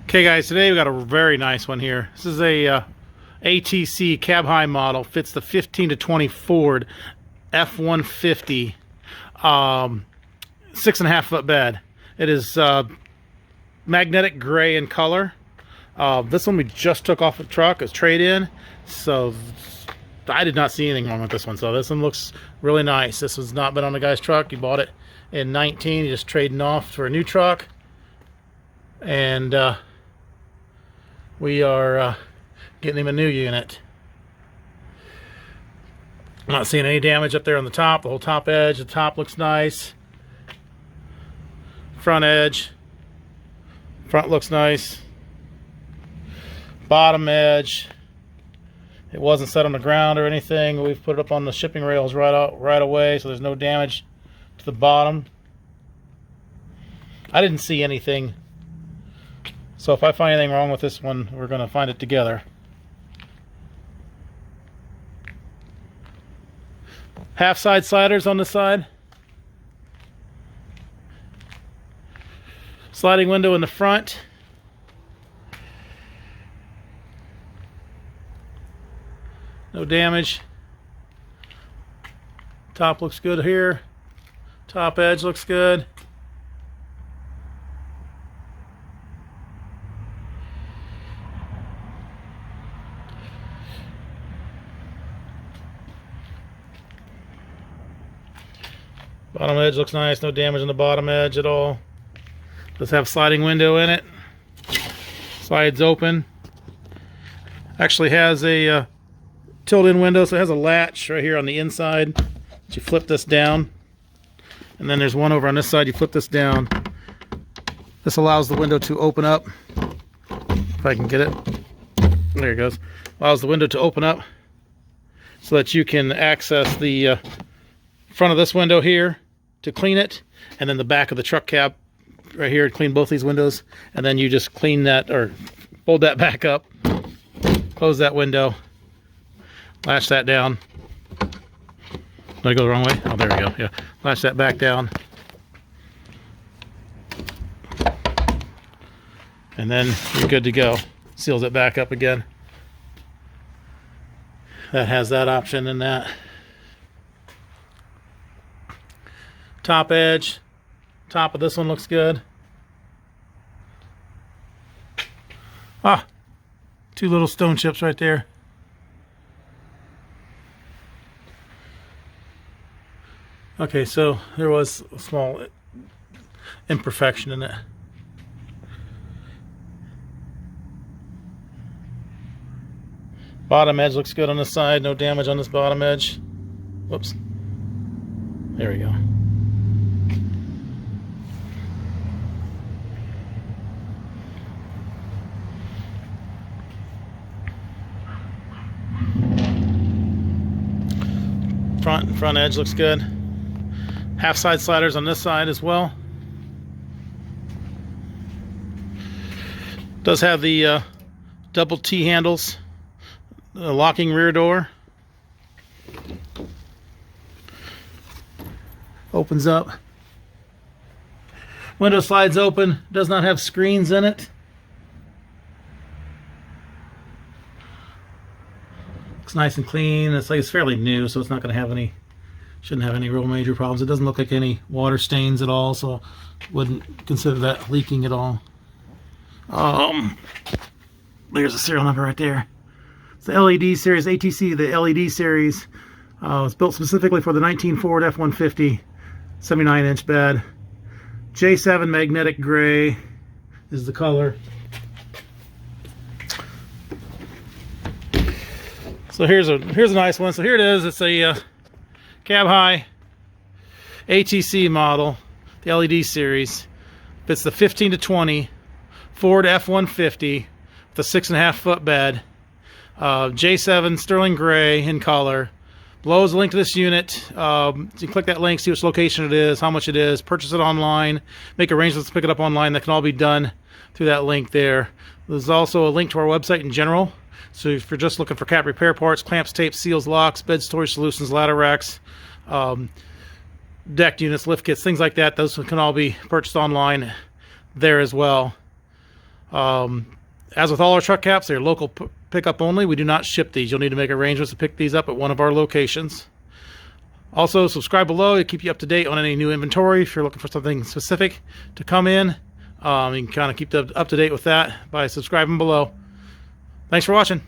Okay guys, today we got a very nice one here. This is a ATC cab high model. Fits the 15 to 20 Ford F-150 6.5 foot bed. It is magnetic gray in color. This one we just took off the truck as trade-in, so I did not see anything wrong with this one. So this one looks really nice. This has not been on the guy's truck. He bought it in 19. He just trading off for a new truck, and we are getting him a new unit. I'm not seeing any damage up there on the top. The whole top edge, the top looks nice. Front edge, front looks nice. Bottom edge, it wasn't set on the ground or anything. We've put it up on the shipping rails right away, so there's no damage to the bottom. I didn't see anything. So if I find anything wrong with this one, we're going to find it together. Half side sliders on the side. Sliding window in the front. No damage. Top looks good here. Top edge looks good. Bottom edge looks nice, no damage on the bottom edge at all. Does have a sliding window in it. Slides open. Actually has a tilt-in window, so it has a latch right here on the inside. You flip this down, and then there's one over on this side. You flip this down. This allows the window to open up. If I can get it. There it goes. Allows the window to open up so that you can access the front of this window here to clean it, and then the back of the truck cab right here to clean both these windows, and then you just clean that or fold that back up, close that window, latch that down. Did I go the wrong way? Oh, there we go. Yeah, latch that back down, and then you're good to go. Seals it back up again. That has that option and that. Top edge, top of this one looks good. Ah, two little stone chips right there. Okay, so there was a small imperfection in it. Bottom edge looks good on this side, no damage on this bottom edge. Whoops. There we go. Front edge looks good. Half side sliders on this side as well. Does have the double T handles, the locking rear door. Opens up. Window slides open. Does not have screens in it. Looks nice and clean. It's like it's fairly new, so it's not going to have any, shouldn't have any real major problems. It doesn't look like any water stains at all, so wouldn't consider that leaking at all. There's a serial number right there. It's the LED series, ATC, the LED series. It's built specifically for the 19 Ford F-150 79-inch bed. J7 magnetic gray is the color. So here's a nice one. So here it is. It's a cab high ATC model, the LED series. It's the 15 to 20 Ford F-150 with a 6.5 foot bed. J7 sterling gray in color. Below is a link to this unit. You click that link, see which location it is, how much it is, purchase it online, make arrangements to pick it up online. That can all be done through that link there. There's also a link to our website in general, So if you're just looking for cat repair parts, clamps, tapes, seals, locks, bed storage solutions, ladder racks, deck units, lift kits, things like that, those can all be purchased online there as well. As with all our truck caps, they're local pickup only. We do not ship these. You'll need to make arrangements to pick these up at one of our locations. Also, subscribe below to keep you up to date on any new inventory. If you're looking for something specific to come in, you can kind of keep up to date with that by subscribing below. Thanks for watching.